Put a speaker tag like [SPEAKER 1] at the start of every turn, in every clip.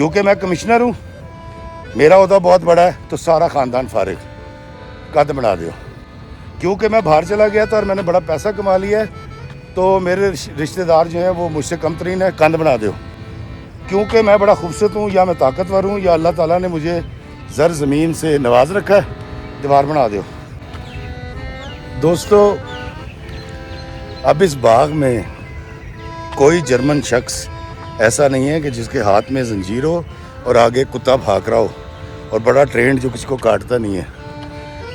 [SPEAKER 1] کیونکہ میں کمشنر ہوں, میرا عہدہ بہت بڑا ہے, تو سارا خاندان فارغ, قد بنا دیو. کیونکہ میں باہر چلا گیا تھا اور میں نے بڑا پیسہ کما لیا ہے, تو میرے رشتہ دار جو ہیں وہ مجھ سے کم ترین ہے, کند بنا دیو. کیونکہ میں بڑا خوبصورت ہوں, یا میں طاقتور ہوں, یا اللہ تعالیٰ نے مجھے زر زمین سے نواز رکھا ہے, دیوار بنا دیو. دوستو, اب اس باغ میں کوئی جرمن شخص ایسا نہیں ہے کہ جس کے ہاتھ میں زنجیر ہو اور آگے کتا بھاگ رہا ہو اور بڑا ٹرینڈ جو کسی کو کاٹتا نہیں ہے.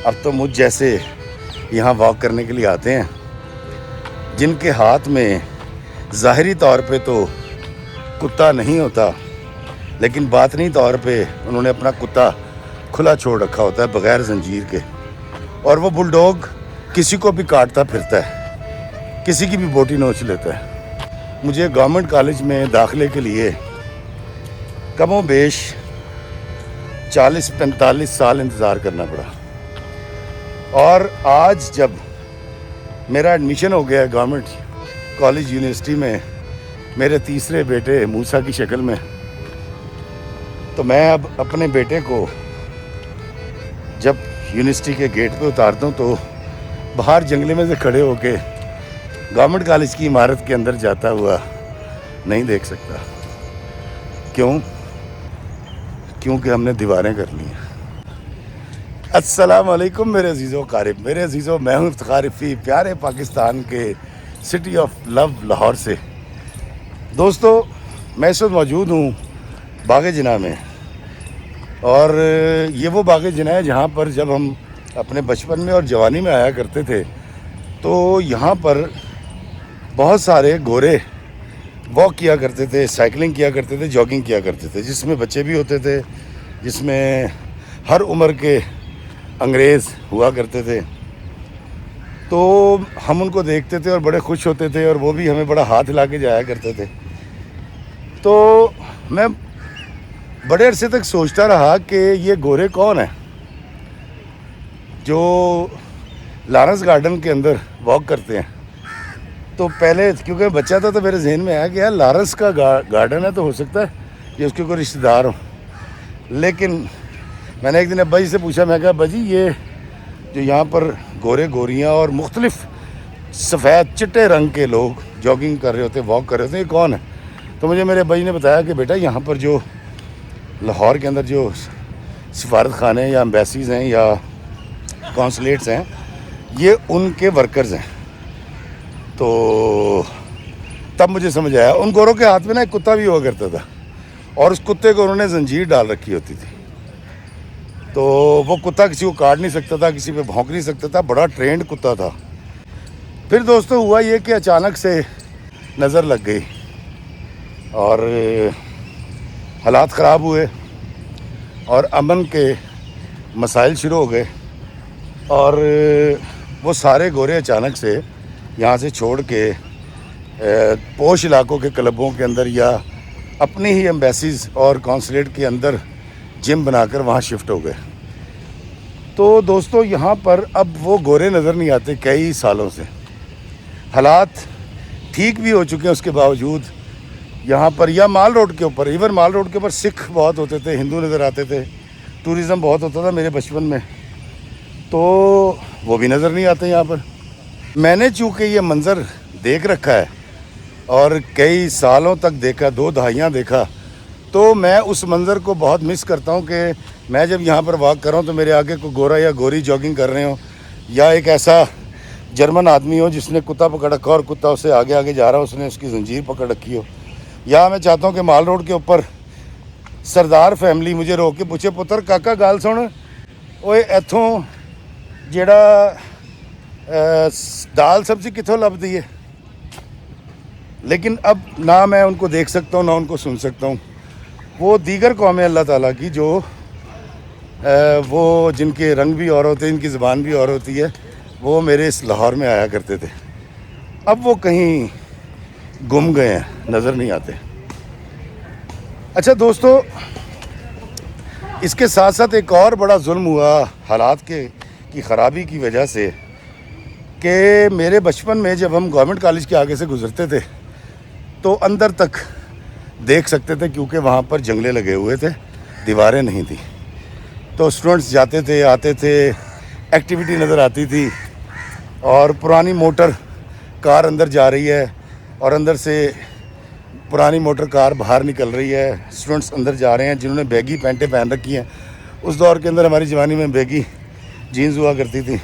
[SPEAKER 1] اب تو مجھ جیسے یہاں واک کرنے کے لیے آتے ہیں, جن کے ہاتھ میں ظاہری طور پہ تو کتا نہیں ہوتا, لیکن باطنی طور پہ انہوں نے اپنا کتا کھلا چھوڑ رکھا ہوتا ہے بغیر زنجیر کے, اور وہ بل ڈوگ کسی کو بھی کاٹتا پھرتا ہے, کسی کی بھی بوٹی نوچ لیتا ہے. مجھے گورنمنٹ کالج میں داخلے کے لیے کم و بیش 40-45 سال انتظار کرنا پڑا, اور آج جب میرا ایڈمیشن ہو گیا ہے گورنمنٹ کالج یونیورسٹی میں میرے تیسرے بیٹے موسیٰ کی شکل میں, تو میں اب اپنے بیٹے کو جب یونیورسٹی کے گیٹ پہ اتارتا ہوں تو باہر جنگلے میں سے کھڑے ہو کے گورنمنٹ کالج کی عمارت کے اندر جاتا ہوا نہیں دیکھ سکتا. کیوں؟ کیونکہ ہم نے دیواریں کر لی ہیں. السلام علیکم میرے عزیزو قارب, میرے عزیزو, میں ہوں افتخار رفیع, پیارے پاکستان کے سٹی آف لو لاہور سے. دوستو, میں اس وقت موجود ہوں باغ جناح میں, اور یہ وہ باغ جناح ہے جہاں پر جب ہم اپنے بچپن میں اور جوانی میں آیا کرتے تھے تو یہاں پر بہت سارے گورے واک کیا کرتے تھے, سائیکلنگ کیا کرتے تھے, جاگنگ کیا کرتے تھے, جس میں بچے بھی ہوتے تھے, جس میں ہر عمر کے انگریز ہوا کرتے تھے. تو ہم ان کو دیکھتے تھے اور بڑے خوش ہوتے تھے, اور وہ بھی ہمیں بڑا ہاتھ ہلا کے جایا کرتے تھے. تو میں بڑے عرصے تک سوچتا رہا کہ یہ گورے کون ہیں جو لارنس گارڈن کے اندر واک کرتے ہیں. تو پہلے کیونکہ بچہ تھا تو میرے ذہن میں آیا کہ یار لارنس کا گارڈن ہے تو ہو سکتا ہے یہ اس کے کوئی رشتہ دار ہوں. لیکن میں نے ایک دن ابا جی سے پوچھا, میں کہا ابا جی یہ جو یہاں پر گورے گوریاں اور مختلف سفید چٹے رنگ کے لوگ جاگنگ کر رہے ہوتے, واک کر رہے ہوتے, یہ کون ہے؟ تو مجھے میرے ابا جی نے بتایا کہ بیٹا یہاں پر جو لاہور کے اندر جو سفارت خانے یا ایمبیسیز ہیں یا کونسلیٹس ہیں یہ ان کے ورکرز ہیں. تو تب مجھے سمجھ آیا ان گوروں کے ہاتھ میں نا ایک کتا بھی ہوا کرتا تھا, اور اس کتے کو انہوں نے زنجیر ڈال رکھی ہوتی تھی. تو وہ کتا کسی کو کاٹ نہیں سکتا تھا, کسی پہ بھونک نہیں سکتا تھا, بڑا ٹرینڈ کتا تھا. پھر دوستو ہوا یہ کہ اچانک سے نظر لگ گئی اور حالات خراب ہوئے اور امن کے مسائل شروع ہو گئے, اور وہ سارے گورے اچانک سے یہاں سے چھوڑ کے پوش علاقوں کے کلبوں کے اندر یا اپنی ہی ایمبیسیز اور کونسلیٹ کے اندر جم بنا کر وہاں شفٹ ہو گئے. تو دوستو یہاں پر اب وہ گورے نظر نہیں آتے کئی سالوں سے. حالات ٹھیک بھی ہو چکے ہیں, اس کے باوجود یہاں پر یا مال روڈ کے اوپر, ایون مال روڈ کے اوپر سکھ بہت ہوتے تھے, ہندو نظر آتے تھے, ٹوریزم بہت ہوتا تھا میرے بچپن میں, تو وہ بھی نظر نہیں آتے یہاں پر. میں نے چونکہ یہ منظر دیکھ رکھا ہے اور کئی سالوں تک دیکھا, 2 دہائیاں دیکھا, تو میں اس منظر کو بہت مس کرتا ہوں کہ میں جب یہاں پر واک کر رہا ہوں تو میرے آگے کوئی گورا یا گوری جاگنگ کر رہے ہوں, یا ایک ایسا جرمن آدمی ہو جس نے کتا پکڑ رکھا اور کتا اسے آگے آگے جا رہا ہو, اس نے اس کی زنجیر پکڑ رکھی ہو. یا میں چاہتا ہوں کہ مال روڈ کے اوپر سردار فیملی مجھے روک کے پوچھے, پتر کاکا گال سن, اوے ایتھوں جیڑا دال سبزی کتوں لبدی ہے. لیکن اب نہ میں ان کو دیکھ سکتا ہوں نہ ان کو سن سکتا ہوں. وہ دیگر قومیں اللہ تعالیٰ کی جو وہ جن کے رنگ بھی اور ہوتے ہیں, ان کی زبان بھی اور ہوتی ہے, وہ میرے اس لاہور میں آیا کرتے تھے. اب وہ کہیں گم گئے ہیں, نظر نہیں آتے. اچھا دوستو, اس کے ساتھ ساتھ ایک اور بڑا ظلم ہوا حالات کی خرابی کی وجہ سے کہ میرے بچپن میں جب ہم گورنمنٹ کالج کے آگے سے گزرتے تھے تو اندر تک دیکھ سکتے تھے کیونکہ وہاں پر جنگلے لگے ہوئے تھے, دیواریں نہیں تھیں. تو اسٹوڈنٹس جاتے تھے, آتے تھے, ایکٹیویٹی نظر آتی تھی. اور پرانی موٹر کار اندر جا رہی ہے اور اندر سے پرانی موٹر کار باہر نکل رہی ہے. اسٹوڈنٹس اندر جا رہے ہیں جنہوں نے بیگی پینٹیں پہن رکھی ہیں. اس دور کے اندر ہماری جوانی میں بیگی جینز ہوا کرتی تھی.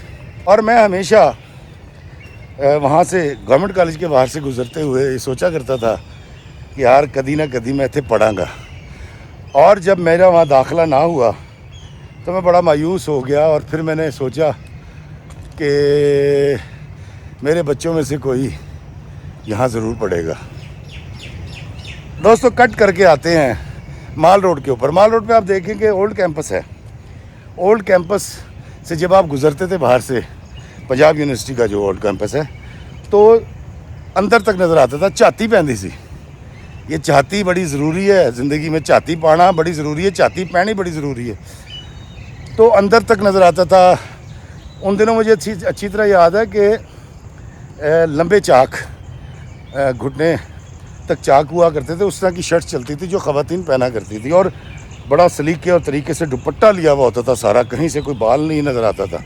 [SPEAKER 1] اور میں ہمیشہ وہاں سے گورنمنٹ کالج کے باہر سے گزرتے ہوئے یہ سوچا کرتا تھا کہ یار کدی نہ کدی میں اتنے پڑھاں گا. اور جب میرا وہاں داخلہ نہ ہوا تو میں بڑا مایوس ہو گیا. اور پھر میں نے سوچا کہ میرے بچوں میں سے کوئی یہاں ضرور پڑھے گا. دوستو کٹ کر کے آتے ہیں مال روڈ کے اوپر. مال روڈ پہ آپ دیکھیں کہ اولڈ کیمپس ہے. اولڈ کیمپس سے جب آپ گزرتے تھے باہر سے, پنجاب یونیورسٹی کا جو اولڈ کیمپس ہے, تو اندر تک نظر آتا تھا چھاتی پہندی سی. یہ چھاتی بڑی ضروری ہے زندگی میں, چھاتی پانا بڑی ضروری ہے, چھاتی پہنی بڑی ضروری ہے. تو اندر تک نظر آتا تھا. ان دنوں مجھے اچھی طرح یاد ہے کہ لمبے چاک, گھٹنے تک چاک ہوا کرتے تھے. اس طرح کی شرٹ چلتی تھی جو خواتین پہنا کرتی تھی, اور بڑا سلیقے اور طریقے سے دوپٹہ لیا ہوا ہوتا تھا سارا, کہیں سے کوئی بال نہیں نظر آتا تھا.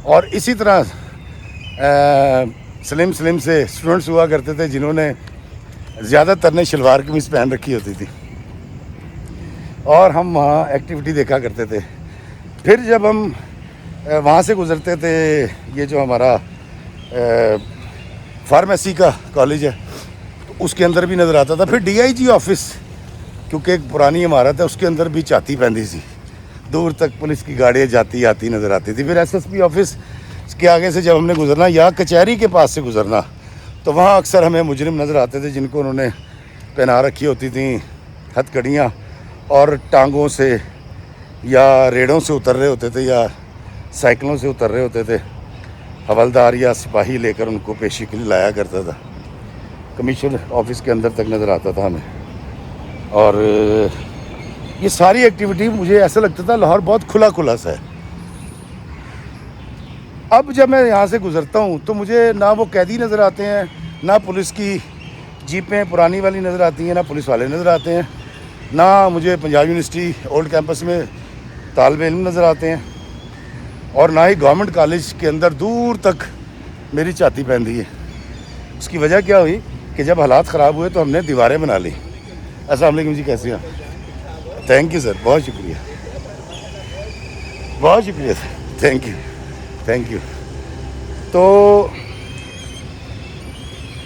[SPEAKER 1] اور اسی طرح سلم سے اسٹوڈنٹس ہوا کرتے تھے جنہوں نے زیادہ تر نے شلوار قمیض پہن رکھی ہوتی تھی. اور ہم وہاں ایکٹیویٹی دیکھا کرتے تھے. پھر جب ہم وہاں سے گزرتے تھے, یہ جو ہمارا فارمیسی کا کالج ہے اس کے اندر بھی نظر آتا تھا. پھر ڈی آئی جی آفس, کیونکہ ایک پرانی عمارت ہے, اس کے اندر بھی چھاتی پہندی سی. دور تک پولیس کی گاڑیاں جاتی آتی نظر آتی تھی. پھر ایس ایس پی آفس کے آگے سے جب ہم نے گزرنا یا کچہری کے پاس سے گزرنا, تو وہاں اکثر ہمیں مجرم نظر آتے تھے جن کو انہوں نے پہنا رکھی ہوتی تھیں ہتھ کڑیاں, اور ٹانگوں سے یا ریڑوں سے اتر رہے ہوتے تھے یا سائیکلوں سے اتر رہے ہوتے تھے. حوالدار یا سپاہی لے کر ان کو پیشی کے لیے لایا کرتا تھا. کمیشن آفس کے اندر تک نظر آتا تھا ہمیں. اور یہ ساری ایکٹیویٹی مجھے ایسا لگتا تھا لاہور بہت کھلا سا ہے. اب جب میں یہاں سے گزرتا ہوں تو مجھے نہ وہ قیدی نظر آتے ہیں, نہ پولیس کی جیپیں پرانی والی نظر آتی ہیں, نہ پولیس والے نظر آتے ہیں, نہ مجھے پنجاب یونیورسٹی اولڈ کیمپس میں طالب علم نظر آتے ہیں, اور نہ ہی گورنمنٹ کالج کے اندر دور تک میری چھاتی پہندی ہے. اس کی وجہ کیا ہوئی کہ جب حالات خراب ہوئے تو ہم نے دیواریں بنا لی. السلام علیکم جی, کیسے ہیں؟ تھینک یو سر, بہت شکریہ, بہت شکریہ سر, تھینک یو. تو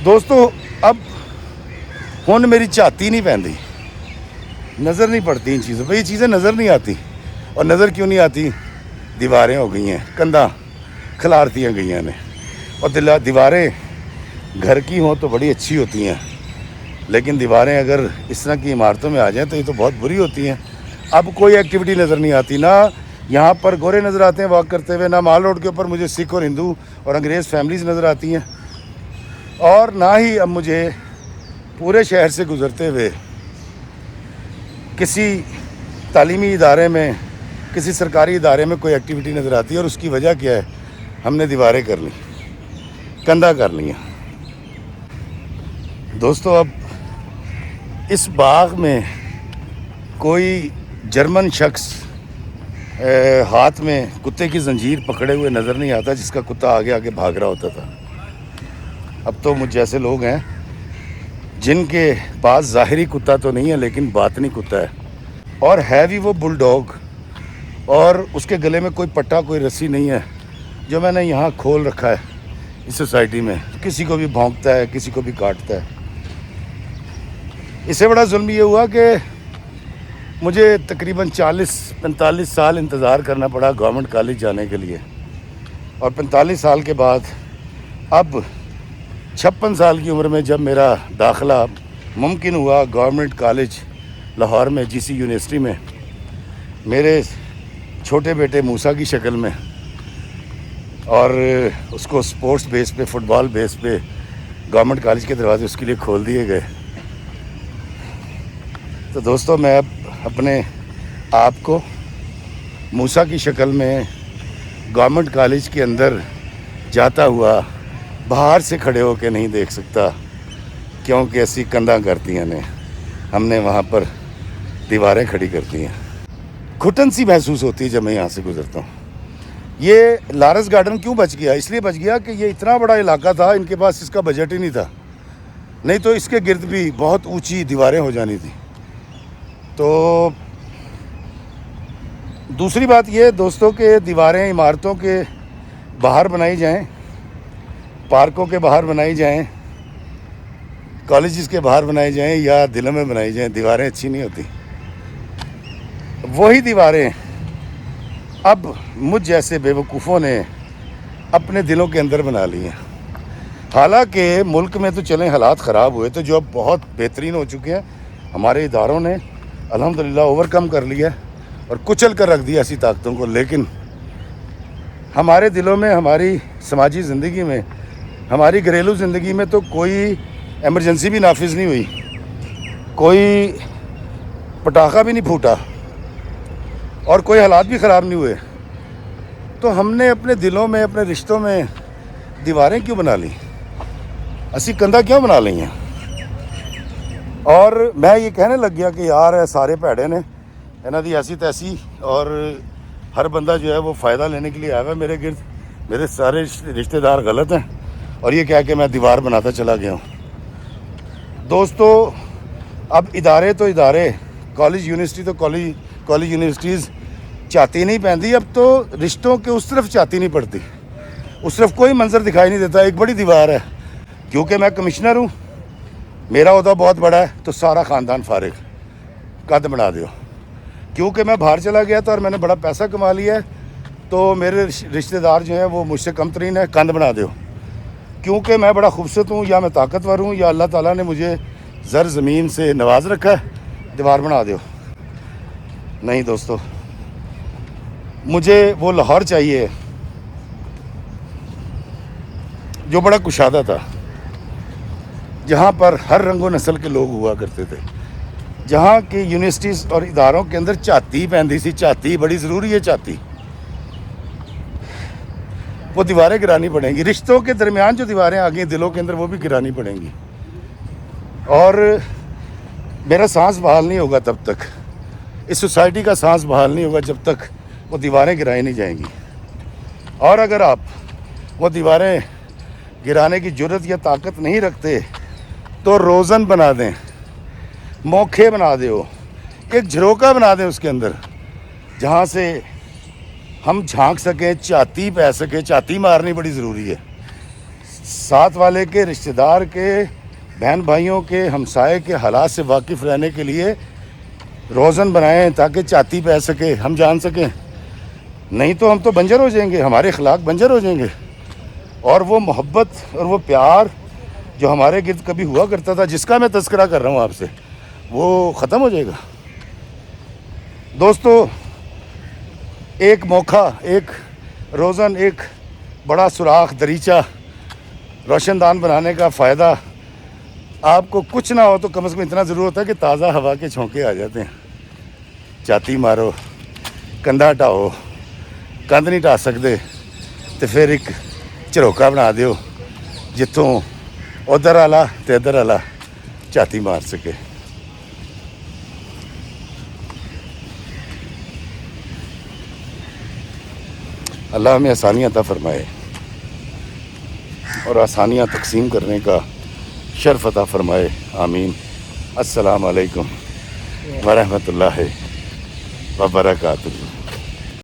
[SPEAKER 1] دوستو اب ہن میری چھاتی نہیں پہندی, نظر نہیں پڑتی ان چیزوں پہ. یہ چیزیں نظر نہیں آتی. اور نظر کیوں نہیں آتی؟ دیواریں ہو گئی ہیں, کندھاں کھلارتیاں گئی ہیں نے. اور دیواریں گھر کی ہوں تو بڑی اچھی ہوتی ہیں, لیکن دیواریں اگر اس طرح کی عمارتوں میں آ جائیں تو یہ تو بہت بری ہوتی ہیں. اب کوئی ایکٹیویٹی نظر نہیں آتی. نہ یہاں پر گورے نظر آتے ہیں واک کرتے ہوئے, نہ مال روڈ کے اوپر مجھے سکھ اور ہندو اور انگریز فیملیز نظر آتی ہیں, اور نہ ہی اب مجھے پورے شہر سے گزرتے ہوئے کسی تعلیمی ادارے میں, کسی سرکاری ادارے میں کوئی ایکٹیویٹی نظر آتی ہے. اور اس کی وجہ کیا ہے؟ ہم نے دیواریں کر لیں, کندھا کر لیا. دوستو اب اس باغ میں کوئی جرمن شخص ہاتھ میں کتے کی زنجیر پکڑے ہوئے نظر نہیں آتا جس کا کتا آگے آگے بھاگ رہا ہوتا تھا. اب تو مجھ جیسے لوگ ہیں جن کے پاس ظاہری کتا تو نہیں ہے لیکن باطنی کتا ہے, اور ہے بھی وہ بل ڈاگ, اور اس کے گلے میں کوئی پٹا کوئی رسی نہیں ہے جو میں نے یہاں کھول رکھا ہے اس سوسائٹی میں. کسی کو بھی بھونکتا ہے, کسی کو بھی کاٹتا ہے. اس سے بڑا ظلم یہ ہوا کہ مجھے تقریباً 40-45 سال انتظار کرنا پڑا گورنمنٹ کالج جانے کے لیے. اور 45 سال کے بعد اب 56 سال کی عمر میں جب میرا داخلہ ممکن ہوا گورنمنٹ کالج لاہور میں, جی سی یونیورسٹی میں, میرے چھوٹے بیٹے موسیٰ کی شکل میں, اور اس کو سپورٹس بیس پہ, فٹ بال بیس پہ گورنمنٹ کالج کے دروازے اس کے لیے کھول دیے گئے. تو دوستو میں اب اپنے آپ کو موسیٰ کی شکل میں گورنمنٹ کالج کے اندر جاتا ہوا باہر سے کھڑے ہو کے نہیں دیکھ سکتا, کیونکہ ایسی کندھاں کرتی ہیں نے. ہم نے وہاں پر دیواریں کھڑی کر دی ہیں. گھٹن سی محسوس ہوتی ہے جب میں یہاں سے گزرتا ہوں. یہ لارنس گارڈن کیوں بچ گیا؟ اس لیے بچ گیا کہ یہ اتنا بڑا علاقہ تھا, ان کے پاس اس کا بجٹ ہی نہیں تھا, نہیں تو اس کے گرد بھی بہت اونچی دیواریں ہو جانی تھیں. تو دوسری بات یہ دوستوں کہ دیواریں عمارتوں کے باہر بنائی جائیں, پارکوں کے باہر بنائی جائیں, کالجز کے باہر بنائی جائیں یا دلوں میں بنائی جائیں, دیواریں اچھی نہیں ہوتی. وہی دیواریں اب مجھ جیسے بے وقوفوں نے اپنے دلوں کے اندر بنا لی ہیں. حالانکہ ملک میں تو چلیں حالات خراب ہوئے تو جو اب بہت بہترین ہو چکے ہیں, ہمارے اداروں نے الحمدللہ اوور کم کر لیا اور کچل کر رکھ دیا ایسی طاقتوں کو. لیکن ہمارے دلوں میں, ہماری سماجی زندگی میں, ہماری گھریلو زندگی میں تو کوئی ایمرجنسی بھی نافذ نہیں ہوئی, کوئی پٹاخہ بھی نہیں پھوٹا اور کوئی حالات بھی خراب نہیں ہوئے. تو ہم نے اپنے دلوں میں, اپنے رشتوں میں دیواریں کیوں بنا لی, اسی کندھا کیوں بنا لی ہیں؟ اور میں یہ کہنے لگ گیا کہ یار سارے بھڑے نے انہاں دی ایسی تیسی, اور ہر بندہ جو ہے وہ فائدہ لینے کے لیے آیا ہوا ہے میرے گرد, میرے سارے رشتہ دار غلط ہیں, اور یہ کہہ کے میں دیوار بناتا چلا گیا ہوں. دوستو اب ادارے تو ادارے, کالج یونیورسٹی تو کالج یونیورسٹیز چاتی نہیں پہنتی, اب تو رشتوں کے اس طرف چاتی نہیں پڑتی, اس طرف کوئی منظر دکھائی نہیں دیتا. ایک بڑی دیوار ہے, کیونکہ میں کمشنر ہوں, میرا عہدہ بہت بڑا ہے, تو سارا خاندان فارغ, قد بنا دیو. کیونکہ میں باہر چلا گیا تھا اور میں نے بڑا پیسہ کما لیا ہے, تو میرے رشتہ دار جو ہیں وہ مجھ سے کم ترین ہے, کند بنا دیو. کیونکہ میں بڑا خوبصورت ہوں یا میں طاقتور ہوں یا اللہ تعالیٰ نے مجھے زر زمین سے نواز رکھا ہے, دیوار بنا دیو. نہیں دوستو, مجھے وہ لاہور چاہیے جو بڑا کشادہ تھا, جہاں پر ہر رنگ و نسل کے لوگ ہوا کرتے تھے, جہاں کی یونیورسٹیز اور اداروں کے اندر چاتی پہنتی سی. چاتی بڑی ضروری ہے, چاتی. وہ دیواریں گرانی پڑیں گی. رشتوں کے درمیان جو دیواریں آ گئی دلوں کے اندر, وہ بھی گرانی پڑیں گی. اور میرا سانس بحال نہیں ہوگا تب تک, اس سوسائٹی کا سانس بحال نہیں ہوگا جب تک وہ دیواریں گرائی نہیں جائیں گی. اور اگر آپ وہ دیواریں گرانے کی جرت یا طاقت نہیں رکھتے تو روزن بنا دیں, موکھے بنا دو, ایک جھروکا بنا دیں اس کے اندر, جہاں سے ہم جھانک سکیں, چاتی پہ سکیں. چاتی مارنی بڑی ضروری ہے. ساتھ والے کے, رشتہ دار کے, بہن بھائیوں کے, ہمسائے کے حالات سے واقف رہنے کے لیے روزن بنائیں تاکہ چاتی پہ سکے, ہم جان سکیں. نہیں تو ہم تو بنجر ہو جائیں گے, ہمارے اخلاق بنجر ہو جائیں گے, اور وہ محبت اور وہ پیار جو ہمارے گرد کبھی ہوا کرتا تھا, جس کا میں تذکرہ کر رہا ہوں آپ سے, وہ ختم ہو جائے گا. دوستو ایک موقع, ایک روزن, ایک بڑا سوراخ, دریچہ روشن دان بنانے کا فائدہ آپ کو کچھ نہ ہو تو کم از کم اتنا ضرور ہوتا ہے کہ تازہ ہوا کے جھونکے آ جاتے ہیں. چاتی مارو, کندھا ٹاؤ, کندھ نہیں ٹا سکتے تو پھر ایک جھروکا بنا دیو جتوں ادھر والا تے ادھر والا چاتی مار سکے. اللہ ہمیں آسانیاں عطا فرمائے اور آسانیاں تقسیم کرنے کا شرف عطا فرمائے. آمین. السلام علیکم ورحمۃ اللہ وبرکاتہ.